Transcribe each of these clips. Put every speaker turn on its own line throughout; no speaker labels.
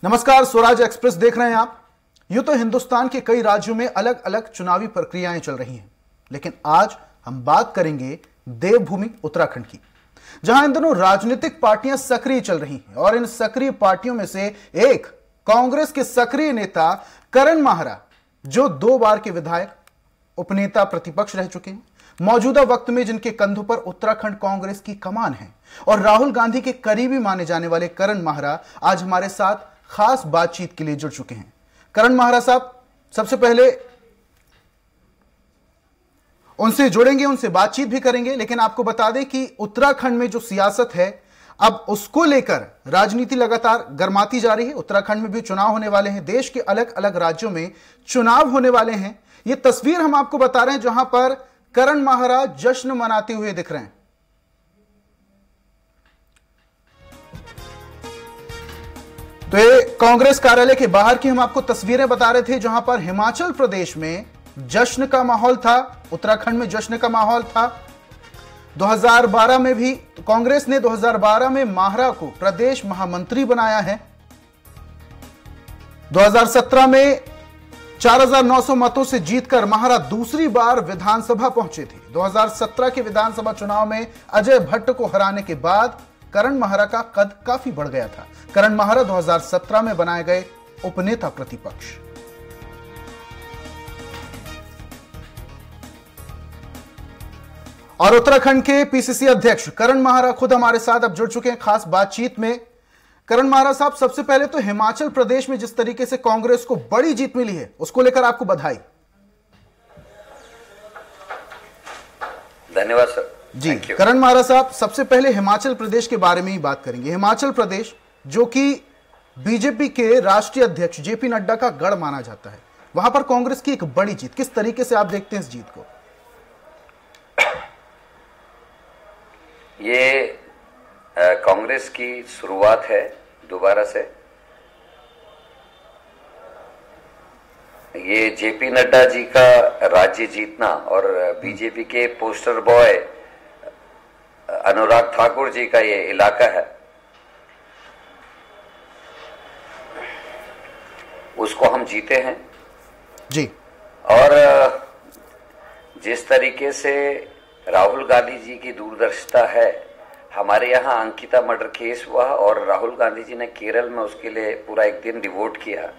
नमस्कार, स्वराज एक्सप्रेस देख रहे हैं आप। यूं तो हिंदुस्तान के कई राज्यों में अलग अलग चुनावी प्रक्रियाएं चल रही हैं, लेकिन आज हम बात करेंगे देवभूमि उत्तराखंड की, जहां इन दिनों राजनीतिक पार्टियां सक्रिय चल रही हैं। और इन सक्रिय पार्टियों में से एक कांग्रेस के सक्रिय नेता करण माहरा, जो 2 बार के विधायक, उपनेता, प्रतिपक्ष रह चुके हैं, मौजूदा वक्त में जिनके कंधों पर उत्तराखंड कांग्रेस की कमान है और राहुल गांधी के करीबी माने जाने वाले करण माहरा आज हमारे साथ खास बातचीत के लिए जुड़ चुके हैं। करण माहरा साहब, सबसे पहले उनसे जुड़ेंगे, उनसे बातचीत भी करेंगे, लेकिन आपको बता दें कि उत्तराखंड में जो सियासत है, अब उसको लेकर राजनीति लगातार गर्माती जा रही है। उत्तराखंड में भी चुनाव होने वाले हैं, देश के अलग अलग राज्यों में चुनाव होने वाले हैं। यह तस्वीर हम आपको बता रहे हैं जहां पर करण माहरा जश्न मनाते हुए दिख रहे हैं। तो ये कांग्रेस कार्यालय के बाहर की हम आपको तस्वीरें बता रहे थे, जहां पर हिमाचल प्रदेश में जश्न का माहौल था, उत्तराखंड में जश्न का माहौल था। 2012 में भी कांग्रेस ने 2012 में माहरा को प्रदेश महामंत्री बनाया है। 2017 में 4900 मतों से जीतकर माहरा दूसरी बार विधानसभा पहुंचे थे। 2017 के विधानसभा चुनाव में अजय भट्ट को हराने के बाद करण माहरा का कद काफी बढ़ गया था। करण माहरा 2017 में बनाए गए उपनेता प्रतिपक्ष। और उत्तराखंड के पीसीसी अध्यक्ष करण माहरा खुद हमारे साथ अब जुड़ चुके हैं खास बातचीत में। करण माहरा साहब, सबसे पहले तो हिमाचल प्रदेश में जिस तरीके से कांग्रेस को बड़ी जीत मिली है, उसको लेकर आपको बधाई।
धन्यवाद सर
जी। करण माहरा साहब, सबसे पहले हिमाचल प्रदेश के बारे में ही बात करेंगे। हिमाचल प्रदेश जो कि बीजेपी के राष्ट्रीय अध्यक्ष जेपी नड्डा का गढ़ माना जाता है, वहां पर कांग्रेस की एक बड़ी जीत, किस तरीके से आप देखते हैं इस जीत को?
ये कांग्रेस की शुरुआत है दोबारा से। ये जेपी नड्डा जी का राज्य जीतना और बीजेपी के पोस्टर बॉय अनुराग ठाकुर जी का ये इलाका है, उसको हम जीते हैं
जी।
और जिस तरीके से राहुल गांधी जी की दूरदर्शिता है, हमारे यहाँ अंकिता मर्डर केस हुआ और राहुल गांधी जी ने केरल में उसके लिए पूरा एक दिन डिवोट किया,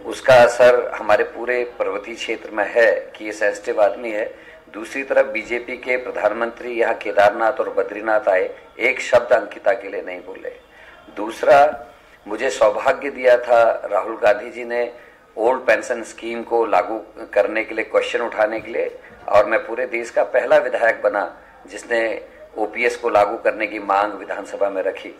उसका असर हमारे पूरे पर्वतीय क्षेत्र में है कि ये सेंसिटिव आदमी है। दूसरी तरफ बीजेपी के प्रधानमंत्री यहाँ केदारनाथ और बद्रीनाथ आए, एक शब्द अंकिता के लिए नहीं बोले। दूसरा, मुझे सौभाग्य दिया था राहुल गांधी जी ने ओल्ड पेंशन स्कीम को लागू करने के लिए क्वेश्चन उठाने के लिए, और मैं पूरे देश का पहला विधायक बना जिसने ओपीएस को लागू करने की मांग विधानसभा में रखी।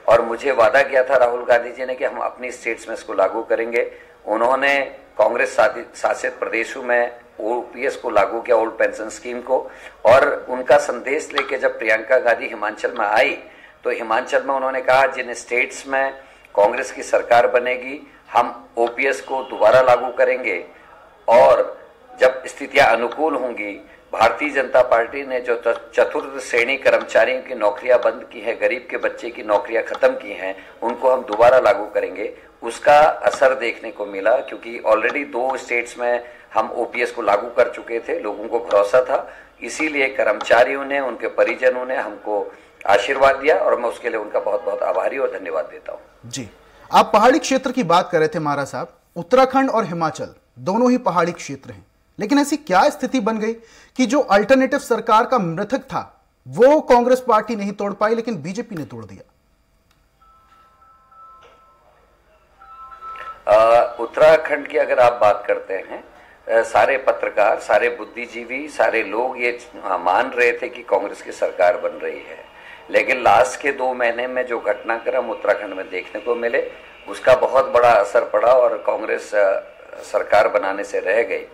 और मुझे वादा किया था राहुल गांधी जी ने कि हम अपनी स्टेट्स में इसको लागू करेंगे। उन्होंने कांग्रेस शासित प्रदेशों में ओपीएस को लागू किया, ओल्ड पेंशन स्कीम को। और उनका संदेश लेके जब प्रियंका गांधी हिमाचल में आई, तो हिमाचल में उन्होंने कहा जिन स्टेट्स में कांग्रेस की सरकार बनेगी हम ओपीएस को दोबारा लागू करेंगे, और जब स्थितियां अनुकूल होंगी, भारतीय जनता पार्टी ने जो चतुर्थ श्रेणी कर्मचारियों की नौकरियां बंद की है, गरीब के बच्चे की नौकरियां खत्म की हैं, उनको हम दोबारा लागू करेंगे। उसका असर देखने को मिला, क्योंकि ऑलरेडी 2 स्टेट्स में हम ओपीएस को लागू कर चुके थे, लोगों को भरोसा था। इसीलिए कर्मचारियों ने, उनके परिजनों ने हमको आशीर्वाद दिया और मैं उसके लिए उनका बहुत बहुत आभारी और धन्यवाद देता हूँ।
जी, आप पहाड़ी क्षेत्र की बात कर रहे थे माहरा साहब। उत्तराखंड और हिमाचल दोनों ही पहाड़ी क्षेत्र हैं, लेकिन ऐसी क्या स्थिति बन गई कि जो अल्टरनेटिव सरकार का मृतक था वो कांग्रेस पार्टी नहीं तोड़ पाई, लेकिन बीजेपी ने तोड़ दिया?
उत्तराखंड की अगर आप बात करते हैं, सारे पत्रकार, सारे बुद्धिजीवी, सारे लोग ये मान रहे थे कि कांग्रेस की सरकार बन रही है, लेकिन लास्ट के 2 महीने में जो घटनाक्रम उत्तराखंड में देखने को मिले, उसका बहुत बड़ा असर पड़ा और कांग्रेस सरकार बनाने से रह गई।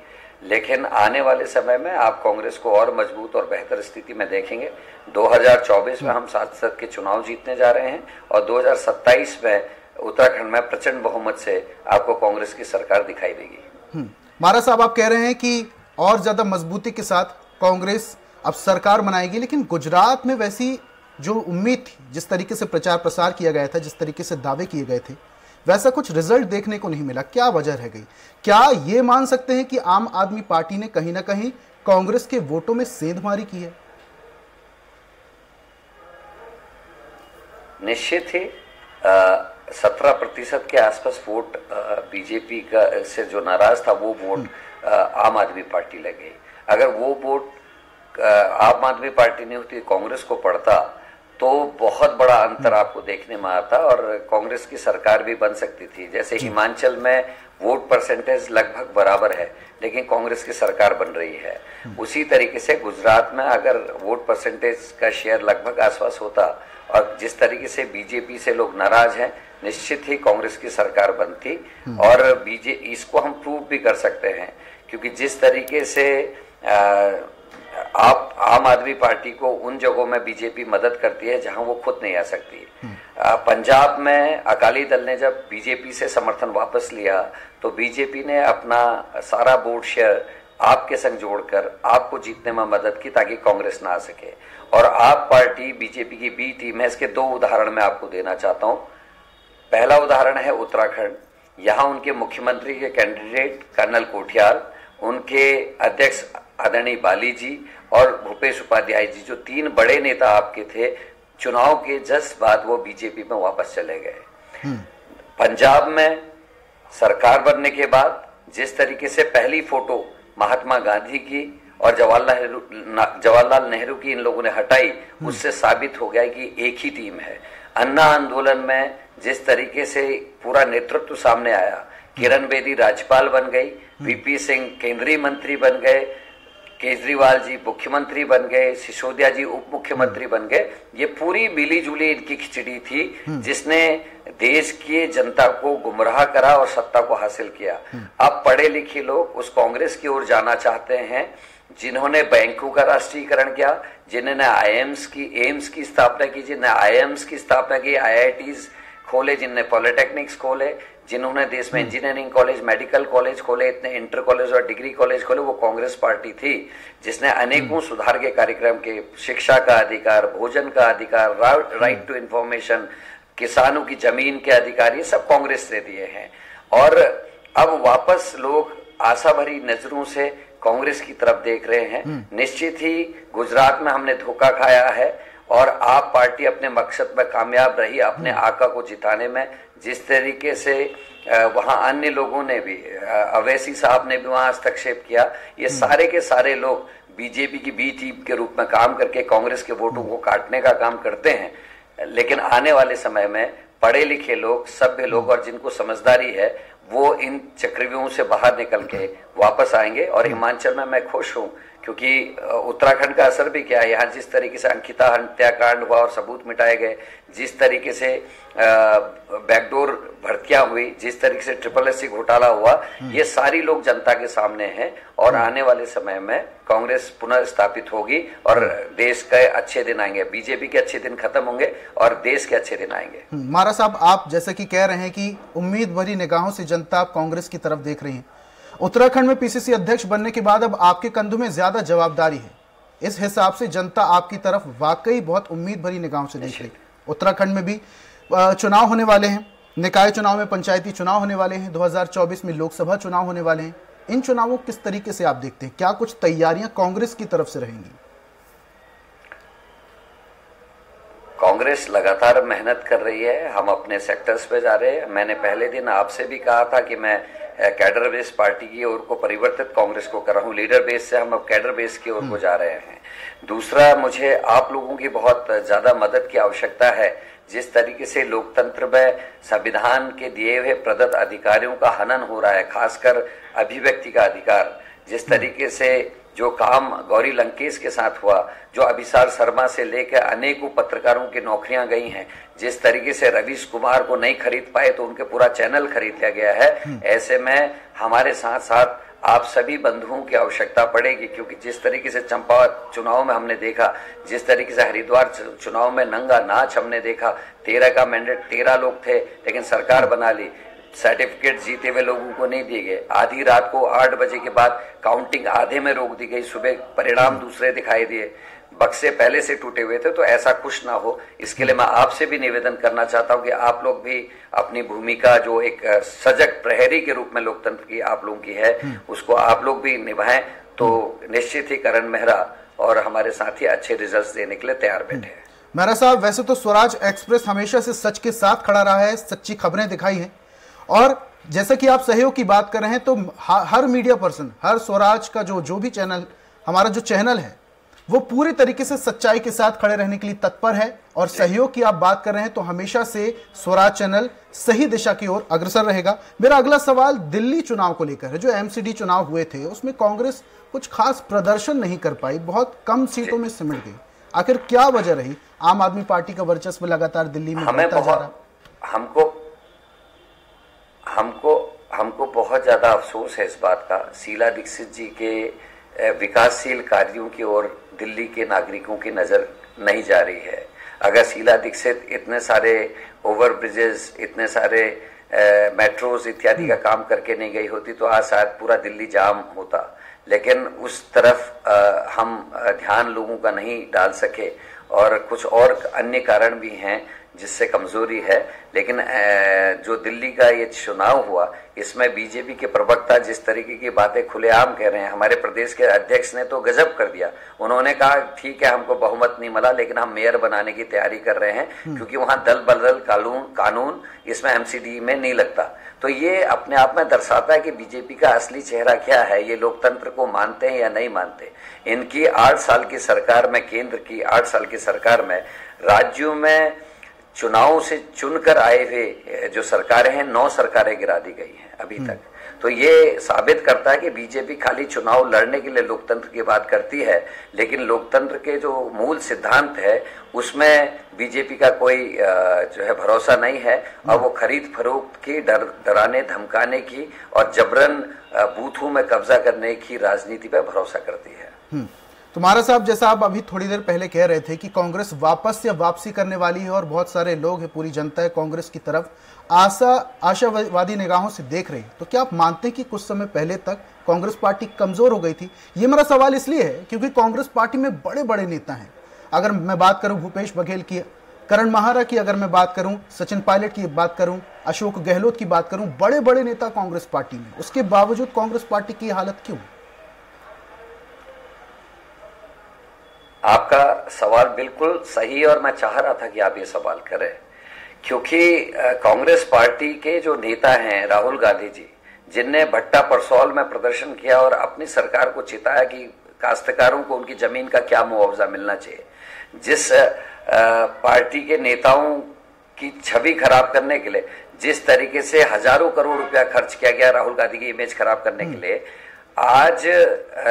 लेकिन आने वाले समय में आप कांग्रेस को और मजबूत और बेहतर स्थिति में देखेंगे। 2024 में हम सांसद के चुनाव जीतने जा रहे हैं और 2027 में उत्तराखंड में प्रचंड बहुमत से आपको कांग्रेस की सरकार दिखाई देगी।
माहरा साहब, आप कह रहे हैं कि और ज्यादा मजबूती के साथ कांग्रेस अब सरकार बनाएगी, लेकिन गुजरात में वैसी जो उम्मीद थी, जिस तरीके से प्रचार प्रसार किया गया था, जिस तरीके से दावे किए गए थे, वैसा कुछ रिजल्ट देखने को नहीं मिला। क्या वजह रह गई? क्या ये मान सकते हैं कि आम आदमी पार्टी ने कहीं ना कहीं कांग्रेस के वोटों में सेंधमारी की है?
निश्चित ही 17% के आसपास वोट बीजेपी का से जो नाराज था वो वोट आम आदमी पार्टी लगे। अगर वो वोट आम आदमी पार्टी नहीं होती, कांग्रेस को पड़ता, तो बहुत बड़ा अंतर आपको देखने में आता और कांग्रेस की सरकार भी बन सकती थी। जैसे हिमाचल में वोट परसेंटेज लगभग बराबर है लेकिन कांग्रेस की सरकार बन रही है। उसी तरीके से गुजरात में अगर वोट परसेंटेज का शेयर लगभग आसपास होता और जिस तरीके से बीजेपी से लोग नाराज हैं, निश्चित ही कांग्रेस की सरकार बनती। और इसको हम प्रूव भी कर सकते हैं क्योंकि जिस तरीके से आप आम आदमी पार्टी को उन जगहों में बीजेपी मदद करती है जहां वो खुद नहीं आ सकती। पंजाब में अकाली दल ने जब बीजेपी से समर्थन वापस लिया तो बीजेपी ने अपना सारा वोट शेयर आपके संग जोड़कर आपको जीतने में मदद की ताकि कांग्रेस ना आ सके। और आप पार्टी बीजेपी की बी टीम है। इसके दो उदाहरण मैं आपको देना चाहता हूं। पहला उदाहरण है उत्तराखंड। यहां उनके मुख्यमंत्री के कैंडिडेट कर्नल कोठियाल, उनके अध्यक्ष आदरणीय बाली जी और भूपेश उपाध्याय जी, जो तीन बड़े नेता आपके थे, चुनाव के जस्ट बाद वो बीजेपी में वापस चले गए। पंजाब में सरकार बनने के बाद जिस तरीके से पहली फोटो महात्मा गांधी की और जवाहरलाल नेहरू की इन लोगों ने हटाई, उससे साबित हो गया कि एक ही टीम है। अन्ना आंदोलन में जिस तरीके से पूरा नेतृत्व सामने आया, किरण बेदी राज्यपाल बन गई, वीपी सिंह केंद्रीय मंत्री बन गए, केजरीवाल जी मुख्यमंत्री बन गए, सिसोदिया जी उप मुख्यमंत्री बन गए। ये पूरी मिली जुली इनकी खिचड़ी थी जिसने देश की जनता को गुमराह करा और सत्ता को हासिल किया। अब पढ़े लिखे लोग उस कांग्रेस की ओर जाना चाहते हैं जिन्होंने बैंकों का राष्ट्रीयकरण किया, जिन्होंने एम्स की स्थापना की, जिन्होंने आईआईएम्स की स्थापना की, आईआईटीज खोले, जिनने पॉलिटेक्निक्स खोले, जिन्होंने देश में इंजीनियरिंग कॉलेज, मेडिकल कॉलेज खोले, इतने इंटर कॉलेज और डिग्री कॉलेज खोले, वो कांग्रेस पार्टी थी जिसने अनेकों सुधार के कार्यक्रम के, शिक्षा का अधिकार, भोजन का अधिकार, राइट टू इंफॉर्मेशन, किसानों की जमीन के अधिकार, ये सब कांग्रेस ने दिए हैं। और अब वापस लोग आशा भरी नजरों से कांग्रेस की तरफ देख रहे हैं। निश्चित ही गुजरात में हमने धोखा खाया है और आप पार्टी अपने मकसद में कामयाब रही अपने आका को जिताने में। जिस तरीके से वहां अन्य लोगों ने भी, अवैसी साहब ने भी वहां हस्तक्षेप किया, ये सारे के सारे लोग बीजेपी की बी टीम के रूप में काम करके कांग्रेस के वोटों को काटने का काम करते हैं। लेकिन आने वाले समय में पढ़े लिखे लोग, सभ्य लोग और जिनको समझदारी है, वो इन चक्रव्यूहों से बाहर निकल के वापस आएंगे। और हिमाचल में मैं खुश हूं क्योंकि उत्तराखंड का असर भी क्या है, यहाँ जिस तरीके से अंकिता हत्याकांड हुआ और सबूत मिटाए गए, जिस तरीके से बैकडोर भर्तियां हुई, जिस तरीके से SSSC घोटाला हुआ, ये सारी लोग जनता के सामने हैं। और आने वाले समय में कांग्रेस पुनः स्थापित होगी और देश के अच्छे दिन आएंगे। बीजेपी के अच्छे दिन खत्म होंगे और देश के अच्छे दिन आएंगे।
मारा साहब, आप जैसे कि कह रहे हैं कि उम्मीद भरी निगाहों से जनता आप कांग्रेस की तरफ देख रही है। उत्तराखंड में पीसीसी अध्यक्ष बनने के बाद अब आपके कंधों में ज्यादा जवाबदारी है। इस हिसाब से जनता आपकी तरफ वाकई बहुत उम्मीद भरी निगाहों से देख रही है। उत्तराखंड में भी चुनाव होने वाले हैं, निकाय चुनाव में पंचायती चुनाव होने वाले हैं, 2024 में लोकसभा चुनाव होने वाले हैं। इन चुनावों को किस तरीके से आप देखते हैं? क्या कुछ तैयारियां कांग्रेस की तरफ से रहेंगी?
कांग्रेस लगातार मेहनत कर रही है। हम अपने सेक्टर्स पे जा रहे हैं। मैंने पहले दिन आपसे भी कहा था कि मैं कैडर बेस पार्टी की ओर को परिवर्तित कांग्रेस को कर रहा हूं। लीडर बेस से हम अब कैडर बेस की ओर को जा रहे हैं। दूसरा, मुझे आप लोगों की बहुत ज्यादा मदद की आवश्यकता है। जिस तरीके से लोकतंत्र में संविधान के दिए हुए प्रदत्त अधिकारियों का हनन हो रहा है, खासकर अभिव्यक्ति का अधिकार, जिस तरीके से जो काम गौरी लंकेश के साथ हुआ, जो अभिसार शर्मा से लेकर अनेकों पत्रकारों की नौकरियां गई हैं, जिस तरीके से रवीश कुमार को नहीं खरीद पाए तो उनके पूरा चैनल खरीद लिया गया है। ऐसे में हमारे साथ साथ आप सभी बंधुओं की आवश्यकता पड़ेगी क्योंकि जिस तरीके से चंपावत चुनाव में हमने देखा, जिस तरीके से हरिद्वार चुनाव में नंगा नाच हमने देखा, 13 का मैंडेट 13 लोग थे लेकिन सरकार बना ली, सर्टिफिकेट जीते हुए लोगों को नहीं दिए गए, आधी रात को 8 बजे के बाद काउंटिंग आधे में रोक दी गई, सुबह परिणाम दूसरे दिखाई दिए, बक्से पहले से टूटे हुए थे, तो ऐसा कुछ ना हो इसके लिए मैं आपसे भी निवेदन करना चाहता हूं कि आप लोग भी अपनी भूमिका जो एक सजग प्रहरी के रूप में लोकतंत्र की आप लोगों की है उसको आप लोग भी निभाएं, तो निश्चित ही करण मेहरा और हमारे साथी अच्छे रिजल्ट्स देने के लिए तैयार बैठे हैं।
मेहरा साहब, वैसे तो स्वराज एक्सप्रेस हमेशा से सच के साथ खड़ा रहा है, सच्ची खबरें दिखाई हैं, और जैसा कि आप सहयोग की बात कर रहे हैं तो हर मीडिया पर्सन, हर स्वराज का जो भी चैनल, हमारा जो चैनल है वो पूरी तरीके से सच्चाई के साथ खड़े रहने के लिए तत्पर है, और सहयोग की आप बात कर रहे हैं तो हमेशा से स्वराज चैनल सही दिशा की ओर अग्रसर रहेगा। मेरा अगला सवाल दिल्ली चुनाव को लेकर है। जो एमसीडी चुनाव हुए थे उसमें कांग्रेस कुछ खास प्रदर्शन नहीं कर पाई, बहुत कम सीटों में सिमट गई। आखिर क्या वजह रही? आम आदमी पार्टी का वर्चस्व लगातार दिल्ली में बढ़ता जा रहा।
हमको बहुत ज्यादा अफसोस है इस बात का। शीला दीक्षित जी के विकासशील कार्यों की ओर दिल्ली के नागरिकों की नजर नहीं जा रही है। अगर शीला दीक्षित इतने सारे ओवर ब्रिजेस, इतने सारे मेट्रोज इत्यादि का काम करके नहीं गई होती तो आज शायद पूरा दिल्ली जाम होता, लेकिन उस तरफ हम ध्यान लोगों का नहीं डाल सके, और कुछ और अन्य कारण भी हैं जिससे कमजोरी है। लेकिन जो दिल्ली का ये चुनाव हुआ इसमें बीजेपी के प्रवक्ता जिस तरीके की बातें खुलेआम कह रहे हैं, हमारे प्रदेश के अध्यक्ष ने तो गजब कर दिया। उन्होंने कहा ठीक है हमको बहुमत नहीं मिला लेकिन हम मेयर बनाने की तैयारी कर रहे हैं क्योंकि वहां दल बदल कानून इसमें एमसीडी में नहीं लगता। तो ये अपने आप में दर्शाता है कि बीजेपी का असली चेहरा क्या है, ये लोकतंत्र को मानते हैं या नहीं मानते। इनकी 8 साल की सरकार में, केंद्र की 8 साल की सरकार में राज्यों में चुनाव से चुनकर आए हुए जो सरकारें हैं 9 सरकारें गिरा दी गई हैं अभी तक। तो ये साबित करता है कि बीजेपी खाली चुनाव लड़ने के लिए लोकतंत्र की बात करती है, लेकिन लोकतंत्र के जो मूल सिद्धांत है उसमें बीजेपी का कोई जो है भरोसा नहीं है, और वो खरीद फरोख्त की, डराने धमकाने की और जबरन बूथों में कब्जा करने की राजनीति पर भरोसा करती है।
तुम्हारा साहब, जैसा आप अभी थोड़ी देर पहले कह रहे थे कि कांग्रेस वापस या वापसी करने वाली है और बहुत सारे लोग हैं, पूरी जनता है कांग्रेस की तरफ आशावादी निगाहों से देख रही, तो क्या आप मानते हैं कि कुछ समय पहले तक कांग्रेस पार्टी कमजोर हो गई थी? ये मेरा सवाल इसलिए है क्योंकि कांग्रेस पार्टी में बड़े बड़े नेता हैं। अगर मैं बात करूं भूपेश बघेल की, करण माहारा की, अगर मैं बात करूं सचिन पायलट की बात करूं, अशोक गहलोत की बात करूं, बड़े बड़े नेता कांग्रेस पार्टी में, उसके बावजूद कांग्रेस पार्टी की हालत क्यों?
आपका सवाल बिल्कुल सही, और मैं चाह रहा था कि आप ये सवाल करें क्योंकि कांग्रेस पार्टी के जो नेता हैं राहुल गांधी जी, जिनने भट्टा परसौल में प्रदर्शन किया और अपनी सरकार को चिताया कि काश्तकारों को उनकी जमीन का क्या मुआवजा मिलना चाहिए, जिस पार्टी के नेताओं की छवि खराब करने के लिए जिस तरीके से हजारों करोड़ रुपया खर्च किया गया राहुल गांधी की इमेज खराब करने के लिए, आज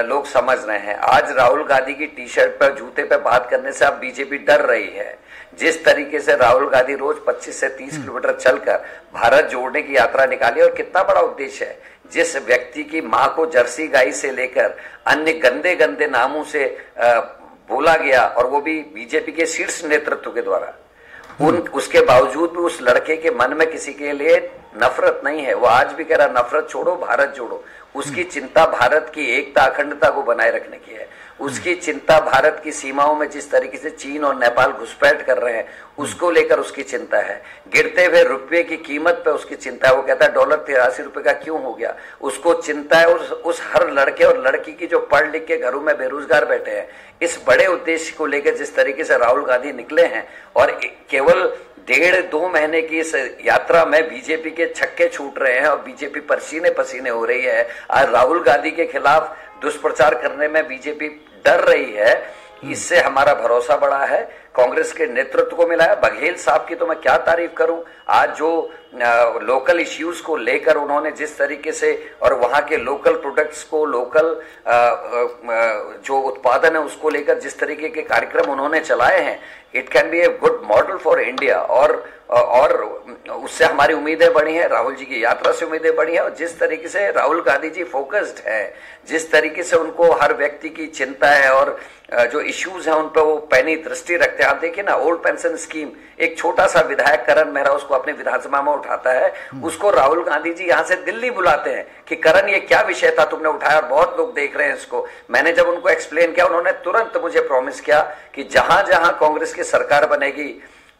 लोग समझ रहे हैं। आज राहुल गांधी की टी शर्ट पर, जूते पर बात करने से अब बीजेपी डर रही है। जिस तरीके से राहुल गांधी रोज 25 से 30 किलोमीटर चलकर भारत जोड़ने की यात्रा निकाली, और कितना बड़ा उद्देश्य है। जिस व्यक्ति की मां को जर्सी गाय से लेकर अन्य गंदे गंदे नामों से बोला गया, और वो भी बीजेपी के शीर्ष नेतृत्व के द्वारा, उसके बावजूद भी उस लड़के के मन में किसी के लिए नफरत नहीं है। वो आज भी कह रहा नफरत छोड़ो भारत जोड़ो। उसकी चिंता भारत की एकता अखंडता को बनाए रखने की है। उसकी चिंता भारत की सीमाओं में जिस तरीके से चीन और नेपाल घुसपैठ कर रहे हैं उसको लेकर उसकी चिंता है। गिरते हुए रुपये की कीमत पे उसकी चिंता है। वो कहता है डॉलर 83 रुपए का क्यों हो गया, उसको चिंता है। उस हर लड़के और लड़की की जो पढ़ लिख के घरों में बेरोजगार बैठे हैं, इस बड़े उद्देश्य को लेकर जिस तरीके से राहुल गांधी निकले हैं, और केवल 1.5-2 महीने की इस यात्रा में बीजेपी के छक्के छूट रहे हैं और बीजेपी पसीने पसीने हो रही है। आज राहुल गांधी के खिलाफ दुष्प्रचार करने में बीजेपी डर रही है। इससे हमारा भरोसा बढ़ा है, कांग्रेस के नेतृत्व को मिला है। बघेल साहब की तो मैं क्या तारीफ करूं। आज जो लोकल इश्यूज को लेकर उन्होंने जिस तरीके से, और वहां के लोकल प्रोडक्ट्स को, लोकल जो उत्पादन है उसको लेकर जिस तरीके के कार्यक्रम उन्होंने चलाए हैं, it can be a good model for India. और उससे हमारी उम्मीदें बढ़ी हैं, राहुल जी की यात्रा से उम्मीदें बढ़ी हैं। और जिस तरीके से राहुल गांधी जी फोकस्ड है, जिस तरीके से उनको हर व्यक्ति की चिंता है और जो इश्यूज हैं उन पर वो पैनी दृष्टि रखते हैं, कहते हैं। आप देखिए ना, ओल्ड पेंशन स्कीम, एक छोटा सा विधायक करण मेहरा उसको अपने विधानसभा में उठाता है, उसको राहुल गांधी जी यहां से दिल्ली बुलाते हैं कि करण ये क्या विषय था तुमने उठाया, और बहुत लोग देख रहे हैं इसको। मैंने जब उनको एक्सप्लेन किया, उन्होंने तुरंत मुझे प्रॉमिस किया कि जहां जहां कांग्रेस की सरकार बनेगी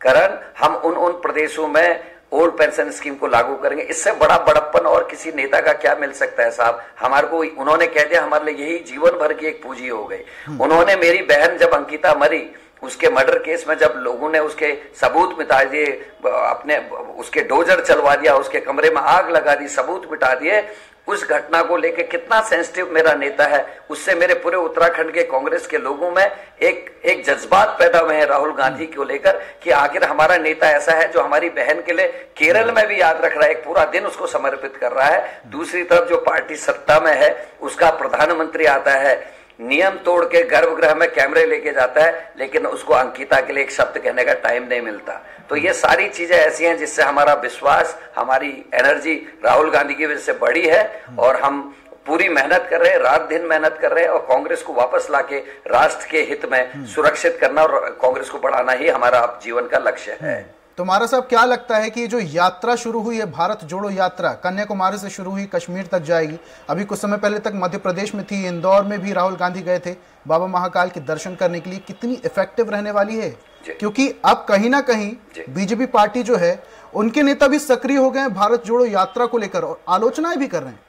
करण, हम उन प्रदेशों में ओल्ड पेंशन स्कीम को लागू करेंगे। इससे बड़ा बड़प्पन और किसी नेता का क्या मिल सकता है साहब। हमारे को उन्होंने कह दिया, हमारे लिए यही जीवन भर की एक पूंजी हो गई। उन्होंने मेरी बहन जब अंकिता मरी, उसके मर्डर केस में जब लोगों ने उसके सबूत मिटा दिए, अपने उसके डोजर चलवा दिया, उसके कमरे में आग लगा दी, सबूत मिटा दिए, उस घटना को लेकर कितना सेंसिटिव मेरा नेता है, उससे मेरे पूरे उत्तराखंड के कांग्रेस के लोगों में एक जज्बात पैदा हुए हैं राहुल गांधी को लेकर कि आखिर हमारा नेता ऐसा है जो हमारी बहन के लिए केरल में भी याद रख रहा है, एक पूरा दिन उसको समर्पित कर रहा है। दूसरी तरफ जो पार्टी सत्ता में है उसका प्रधानमंत्री आता है, नियम तोड़ के गर्भगृह में कैमरे लेके जाता है, लेकिन उसको अंकिता के लिए एक शब्द कहने का टाइम नहीं मिलता। तो ये सारी चीजें ऐसी हैं जिससे हमारा विश्वास, हमारी एनर्जी राहुल गांधी की वजह से बढ़ी है, और हम पूरी मेहनत कर रहे हैं, रात दिन मेहनत कर रहे हैं, और कांग्रेस को वापस लाके राष्ट्र के हित में सुरक्षित करना और कांग्रेस को बढ़ाना ही हमारा जीवन का लक्ष्य है।
तुम्हारा साहब क्या लगता है कि जो यात्रा शुरू हुई है, भारत जोड़ो यात्रा, कन्याकुमारी से शुरू हुई, कश्मीर तक जाएगी, अभी कुछ समय पहले तक मध्य प्रदेश में थी, इंदौर में भी राहुल गांधी गए थे बाबा महाकाल के दर्शन करने के लिए, कितनी इफेक्टिव रहने वाली है? क्योंकि अब कहीं ना कहीं बीजेपी पार्टी जो है, उनके नेता भी सक्रिय हो गए हैं भारत जोड़ो यात्रा को लेकर और आलोचनाएं भी कर रहे हैं।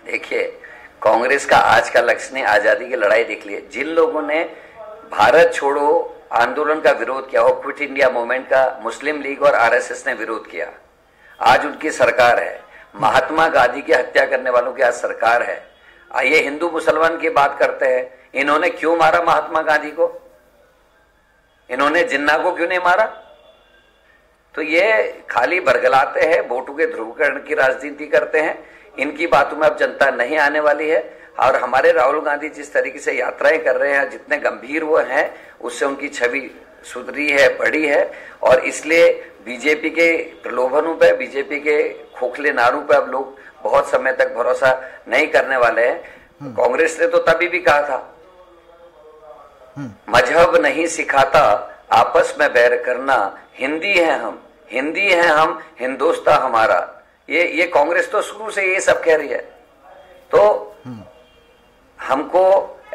देखिए, कांग्रेस का आज का लक्ष्य ने आजादी की लड़ाई देख ली है। जिन लोगों ने भारत छोड़ो आंदोलन का विरोध किया हो, क्विट इंडिया मूवमेंट का मुस्लिम लीग और आरएसएस ने विरोध किया, आज उनकी सरकार है। महात्मा गांधी की हत्या करने वालों की आज सरकार है। आइए हिंदू मुसलमान की बात करते हैं, इन्होंने क्यों मारा महात्मा गांधी को? इन्होंने जिन्ना को क्यों नहीं मारा? तो ये खाली बरगलाते हैं, वोटों के ध्रुवीकरण की राजनीति करते हैं। इनकी बातों में अब जनता नहीं आने वाली है। और हमारे राहुल गांधी जिस तरीके से यात्राएं कर रहे हैं, जितने गंभीर वो हैं, उससे उनकी छवि सुधरी है, बढ़ी है, और इसलिए बीजेपी के प्रलोभनों पे, बीजेपी के खोखले नारों पे अब लोग बहुत समय तक भरोसा नहीं करने वाले हैं। कांग्रेस ने तो तभी भी कहा था, मजहब नहीं सिखाता आपस में बैर करना, हिंदी हैं हम, हिंदी हैं हम, हिंदुस्तान हमारा। ये कांग्रेस तो शुरू से ये सब कह रही है। तो हमको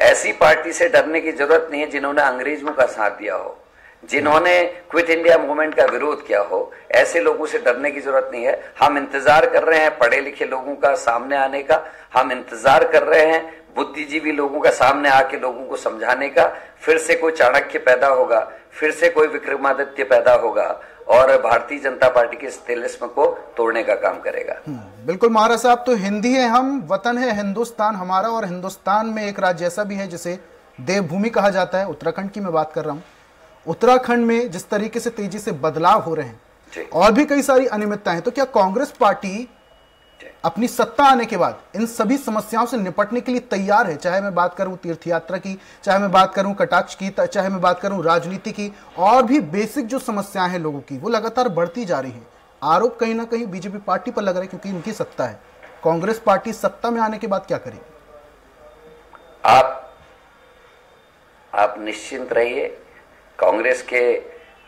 ऐसी पार्टी से डरने की जरूरत नहीं है जिन्होंने अंग्रेजों का साथ दिया हो, जिन्होंने क्विट इंडिया मूवमेंट का विरोध किया हो। ऐसे लोगों से डरने की जरूरत नहीं है। हम इंतजार कर रहे हैं पढ़े लिखे लोगों का सामने आने का, हम इंतजार कर रहे हैं बुद्धिजीवी लोगों का सामने आके लोगों को समझाने का। फिर से कोई चाणक्य पैदा होगा, फिर से कोई विक्रमादित्य पैदा होगा, और भारतीय जनता पार्टी के इस तिलिस्म को तोड़ने का काम करेगा।
बिल्कुल महाराज साहब, तो हिंदी है हम, वतन है हिंदुस्तान हमारा, और हिंदुस्तान में एक राज्य ऐसा भी है जिसे देवभूमि कहा जाता है। उत्तराखंड की मैं बात कर रहा हूँ। उत्तराखंड में जिस तरीके से तेजी से बदलाव हो रहे हैं और भी कई सारी अनियमितताएं, तो क्या कांग्रेस पार्टी अपनी सत्ता आने के बाद इन सभी समस्याओं से निपटने के लिए तैयार है? चाहे मैं बात करूं तीर्थ यात्रा की, चाहे मैं बात करूं कटाक्ष की, चाहे मैं बात करूं राजनीति की, और भी बेसिक जो समस्याएं हैं लोगों की, वो लगातार बढ़ती जा रही हैं। आरोप कहीं ना कहीं बीजेपी पार्टी पर लग रहा है क्योंकि इनकी सत्ता है। कांग्रेस पार्टी सत्ता में आने के बाद क्या करेगी?
आप निश्चिंत रहिए। कांग्रेस के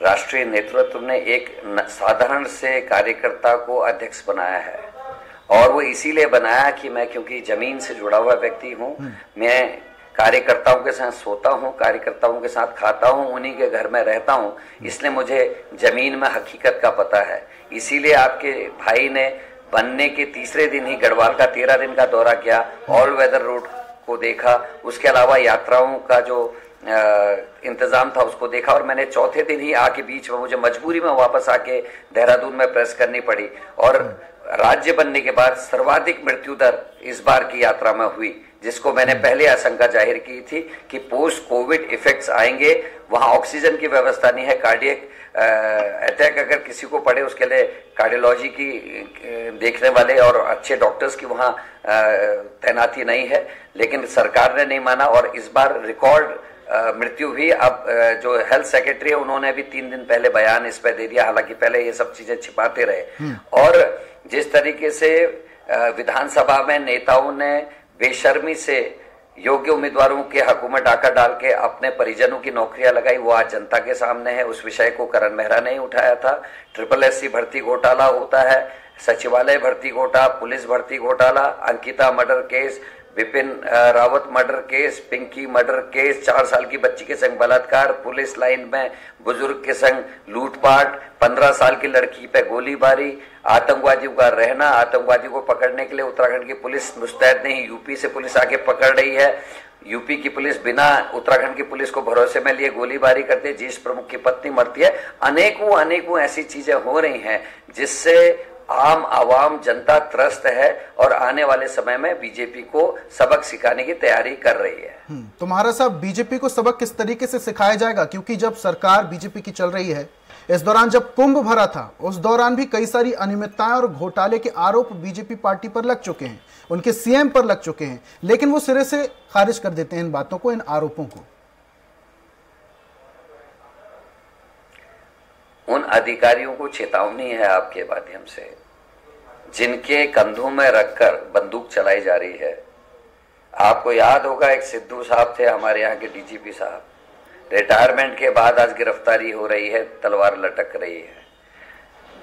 राष्ट्रीय नेतृत्व ने एक साधारण से कार्यकर्ता को अध्यक्ष बनाया है, और वो इसीलिए बनाया कि मैं, क्योंकि जमीन से जुड़ा हुआ व्यक्ति हूँ, मैं कार्यकर्ताओं के साथ सोता हूँ, कार्यकर्ताओं के साथ खाता हूँ, उन्हीं के घर में रहता हूँ, इसलिए मुझे जमीन में हकीकत का पता है। इसीलिए आपके भाई ने बनने के तीसरे दिन ही गढ़वाल का 13 दिन का दौरा किया, ऑल वेदर रोड को देखा, उसके अलावा यात्राओं का जो इंतजाम था उसको देखा, और मैंने चौथे दिन ही आके बीच में मुझे मजबूरी में वापस आके देहरादून में प्रेस करनी पड़ी, और राज्य बनने के बाद सर्वाधिक मृत्यु दर इस बार की यात्रा में हुई, जिसको मैंने पहले आशंका जाहिर की थी कि पोस्ट कोविड इफेक्ट्स आएंगे, वहां ऑक्सीजन की व्यवस्था नहीं है, कार्डियक अटैक अगर किसी को पड़े उसके लिए कार्डियोलॉजी की देखने वाले और अच्छे डॉक्टर्स की वहां तैनाती नहीं है, लेकिन सरकार ने नहीं माना, और इस बार रिकॉर्ड मृत्यु भी। अब जो हेल्थ सेक्रेटरी है उन्होंने भी 3 दिन पहले बयान इस पे दे दिया, हालांकि पहले ये सब चीजें छिपाते रहे। और जिस तरीके से विधानसभा में नेताओं ने बेशर्मी से योग्य उम्मीदवारों के हकों में डाका डाल के अपने परिजनों की नौकरियां लगाई, वो आज जनता के सामने है। उस विषय को करण मेहरा ने ही उठाया था। SSC भर्ती घोटाला होता है, सचिवालय भर्ती घोटाला, पुलिस भर्ती घोटाला, Ankita murder case, Vipin Rawat murder case, Pinky murder case, 4 साल की बच्ची के संग बलात्कार, पुलिस लाइन में बुजुर्ग के संग लूटपाट, 15 साल की लड़की पे गोलीबारी, आतंकवादियों का रहना, आतंकवादियों को पकड़ने के लिए उत्तराखंड की पुलिस मुस्तैद नहीं, यूपी से पुलिस आके पकड़ रही है। यूपी की पुलिस बिना उत्तराखंड की पुलिस को भरोसे में लिए गोलीबारी करती है, जिस प्रमुख की पत्नी मरती है। अनेकों ऐसी चीजें हो रही हैं जिससे आम आवाम जनता त्रस्त है और आने वाले समय में बीजेपी को सबक सिखाने की तैयारी कर रही है।
तो महाराज साहब, बीजेपी को सबक किस तरीके से सिखाया जाएगा? क्योंकि जब सरकार बीजेपी की चल रही है, इस दौरान जब कुंभ भरा था उस दौरान भी कई सारी अनियमितताएं और घोटाले के आरोप बीजेपी पार्टी पर लग चुके हैं, उनके सीएम पर लग चुके हैं, लेकिन वो सिरे से खारिज कर देते हैं इन बातों को, इन आरोपों को।
उन अधिकारियों को चेतावनी है आपके माध्यम से, जिनके कंधों में रखकर बंदूक चलाई जा रही है। आपको याद होगा, एक सिद्धू साहब थे हमारे यहाँ के डीजीपी साहब, रिटायरमेंट के बाद आज गिरफ्तारी हो रही है, तलवार लटक रही है।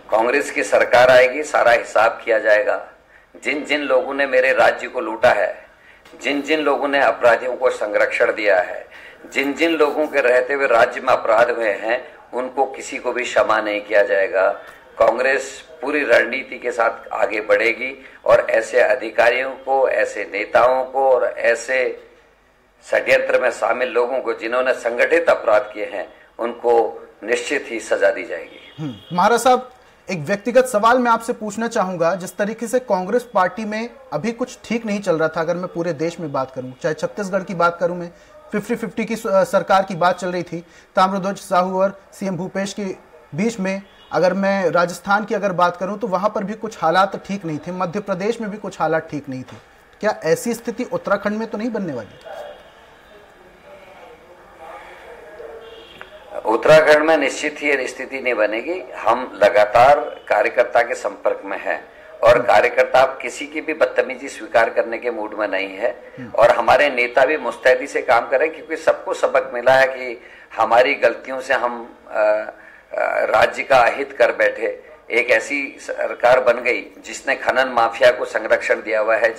कांग्रेस की सरकार आएगी, सारा हिसाब किया जाएगा। जिन जिन लोगों ने मेरे राज्य को लूटा है, जिन जिन लोगों ने अपराधियों को संरक्षण दिया है, जिन जिन लोगों के रहते हुए राज्य में अपराध हुए हैं, उनको किसी को भी क्षमा नहीं किया जाएगा। कांग्रेस पूरी रणनीति के साथ आगे बढ़ेगी और ऐसे अधिकारियों को, ऐसे नेताओं को और ऐसे षड्यंत्र में शामिल लोगों को जिन्होंने संगठित अपराध किए हैं, उनको निश्चित ही सजा दी जाएगी।
महाराज साहब, एक व्यक्तिगत सवाल मैं आपसे पूछना चाहूंगा। जिस तरीके से कांग्रेस पार्टी में अभी कुछ ठीक नहीं चल रहा था, अगर मैं पूरे देश में बात करूं, चाहे छत्तीसगढ़ की बात करूं, मैं 50-50 की सरकार की बात चल रही थी, ताम्रध्वज साहू और सीएम भूपेश के बीच में। अगर मैं राजस्थान की अगर बात करूं तो वहां पर भी कुछ हालात ठीक नहीं थे, मध्य प्रदेश में भी कुछ हालात ठीक नहीं थे। क्या ऐसी स्थिति उत्तराखंड में तो नहीं बनने वाली?
उत्तराखंड में निश्चित ही ये स्थिति नहीं बनेगी। हम लगातार कार्यकर्ता के संपर्क में हैं और कार्यकर्ता किसी की भी बदतमीजी स्वीकार करने के मूड में नहीं है और हमारे नेता भी मुस्तैदी से काम कर रहे हैं, क्योंकि सबको सबक मिला है कि हमारी गलतियों से हम राज्य का अहित कर बैठे। एक ऐसी सरकार बन गई जिसने खनन माफिया को संरक्षण दिया हुआ है,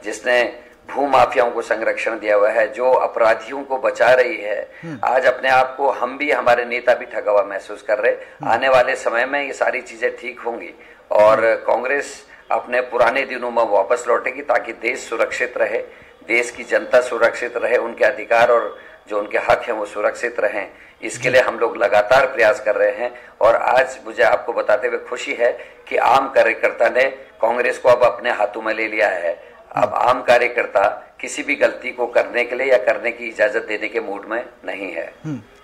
जिसने भू माफियाओं को संरक्षण दिया हुआ है, जो अपराधियों को बचा रही है। आज अपने आप को हम भी, हमारे नेता भी ठगा हुआ महसूस कर रहे। आने वाले समय में ये सारी चीजें ठीक होंगी और कांग्रेस अपने पुराने दिनों में वापस लौटेगी, ताकि देश सुरक्षित रहे, देश की जनता सुरक्षित रहे, उनके अधिकार और जो उनके हक हैं वो सुरक्षित रहें। इसके लिए हम लोग लगातार प्रयास कर रहे हैं और आज मुझे आपको बताते हुए खुशी है कि आम कार्यकर्ता ने कांग्रेस को अब अपने हाथों में ले लिया है। अब आम कार्यकर्ता किसी भी गलती को करने के लिए या करने की इजाजत देने के मूड में नहीं है।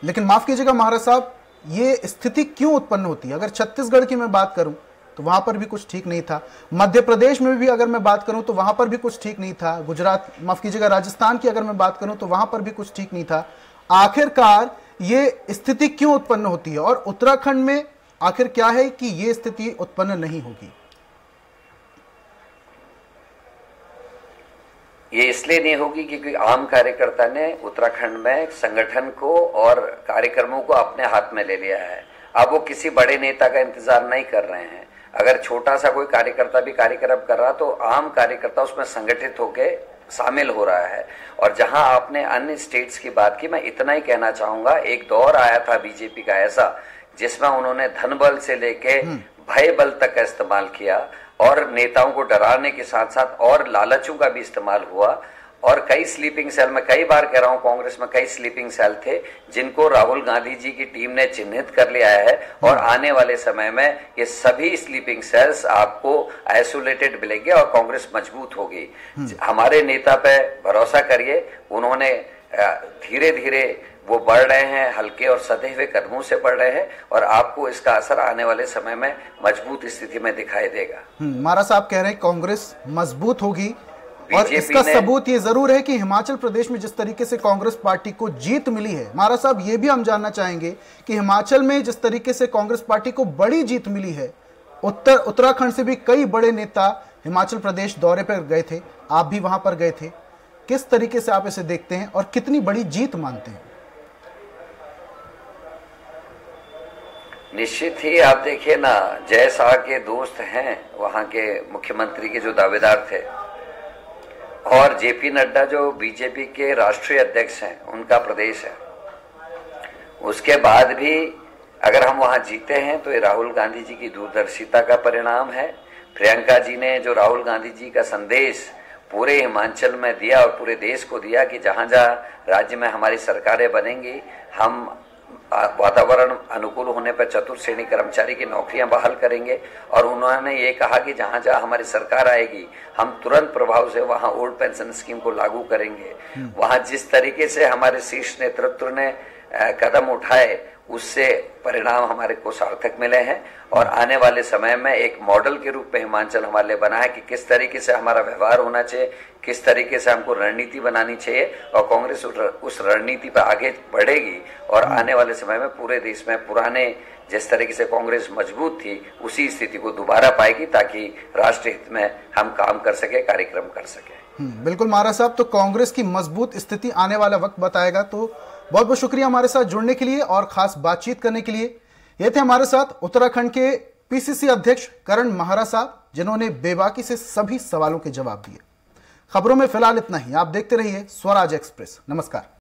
लेकिन माफ कीजिएगा महाराज साहब, ये स्थिति क्यों उत्पन्न होती है? अगर छत्तीसगढ़ की मैं बात करूं तो वहां पर भी कुछ ठीक नहीं था, मध्य प्रदेश में भी अगर मैं बात करूं तो वहां पर भी कुछ ठीक नहीं था, गुजरात, माफ कीजिएगा राजस्थान की अगर मैं बात करूं तो वहां पर भी कुछ ठीक नहीं था। आखिरकार ये स्थिति क्यों उत्पन्न होती है और उत्तराखंड में आखिर क्या है कि ये स्थिति उत्पन्न नहीं होगी?
ये इसलिए नहीं होगी क्योंकि आम कार्यकर्ता ने उत्तराखंड में संगठन को और कार्यक्रमों को अपने हाथ में ले लिया है। अब वो किसी बड़े नेता का इंतजार नहीं कर रहे हैं। अगर छोटा सा कोई कार्यकर्ता भी कार्यक्रम कर रहा तो आम कार्यकर्ता उसमें संगठित होकर शामिल हो रहा है। और जहां आपने अन्य स्टेट्स की बात की, मैं इतना ही कहना चाहूंगा, एक दौर आया था बीजेपी का ऐसा जिसमें उन्होंने धन बल से लेके भय बल तक का इस्तेमाल किया और नेताओं को डराने के साथ साथ और लालचों का भी इस्तेमाल हुआ। और कई स्लीपिंग सेल, मैं कई बार कह रहा हूं, कांग्रेस में कई स्लीपिंग सेल थे जिनको राहुल गांधी जी की टीम ने चिन्हित कर लिया है और आने वाले समय में ये सभी स्लीपिंग सेल्स आपको आइसोलेटेड मिलेंगे और कांग्रेस मजबूत होगी। हमारे नेता पे भरोसा करिए, उन्होंने धीरे धीरे वो बढ़ रहे हैं, हल्के और सधे हुए कदमों से बढ़ रहे हैं और आपको इसका असर आने वाले समय में मजबूत स्थिति में दिखाई देगा।
महाराज साहब कह रहे हैं कांग्रेस मजबूत होगी और इसका सबूत ये जरूर है कि हिमाचल प्रदेश में जिस तरीके से कांग्रेस पार्टी को जीत मिली है, महाराज साहब ये भी हम जानना चाहेंगे कि हिमाचल में जिस तरीके से कांग्रेस पार्टी को बड़ी जीत मिली है, उत्तराखंड से भी कई बड़े नेता हिमाचल प्रदेश दौरे पर गए थे, आप भी वहां पर गए थे, किस तरीके से आप इसे देखते हैं और कितनी बड़ी जीत मानते हैं?
निश्चित ही आप देखिए ना, जय शाह के दोस्त हैं वहां के मुख्यमंत्री के जो दावेदार थे, और जेपी नड्डा जो बीजेपी के राष्ट्रीय अध्यक्ष हैं, उनका प्रदेश है। उसके बाद भी अगर हम वहां जीते हैं तो ये राहुल गांधी जी की दूरदर्शिता का परिणाम है। प्रियंका जी ने जो राहुल गांधी जी का संदेश पूरे हिमाचल में दिया और पूरे देश को दिया कि जहां जहां राज्य में हमारी सरकारें बनेंगी, हम वातावरण अनुकूल होने पर चतुर्थ श्रेणी कर्मचारी की नौकरियां बहाल करेंगे। और उन्होंने ये कहा कि जहां जहां हमारी सरकार आएगी, हम तुरंत प्रभाव से वहां ओल्ड पेंशन स्कीम को लागू करेंगे। वहां जिस तरीके से हमारे शीर्ष नेतृत्व ने कदम उठाए, उससे परिणाम हमारे को सार्थक मिले हैं। और आने वाले समय में एक मॉडल के रूप में हिमाचल हमारे लिए बना है कि किस तरीके से हमारा व्यवहार होना चाहिए, किस तरीके से हमको रणनीति बनानी चाहिए, और कांग्रेस उस रणनीति पर आगे बढ़ेगी। और आने वाले समय में पूरे देश में पुराने जिस तरीके से कांग्रेस मजबूत थी, उसी स्थिति को दोबारा पाएगी, ताकि राष्ट्र हित में हम काम कर सके, कार्यक्रम कर सके।
बिल्कुल महाराज साहब, तो कांग्रेस की मजबूत स्थिति आने वाला वक्त बताएगा। तो बहुत बहुत शुक्रिया हमारे साथ जुड़ने के लिए और खास बातचीत करने के लिए। ये थे हमारे साथ उत्तराखंड के पीसीसी अध्यक्ष करण महारा साहब, जिन्होंने बेबाकी से सभी सवालों के जवाब दिए। खबरों में फिलहाल इतना ही। आप देखते रहिए स्वराज एक्सप्रेस। नमस्कार।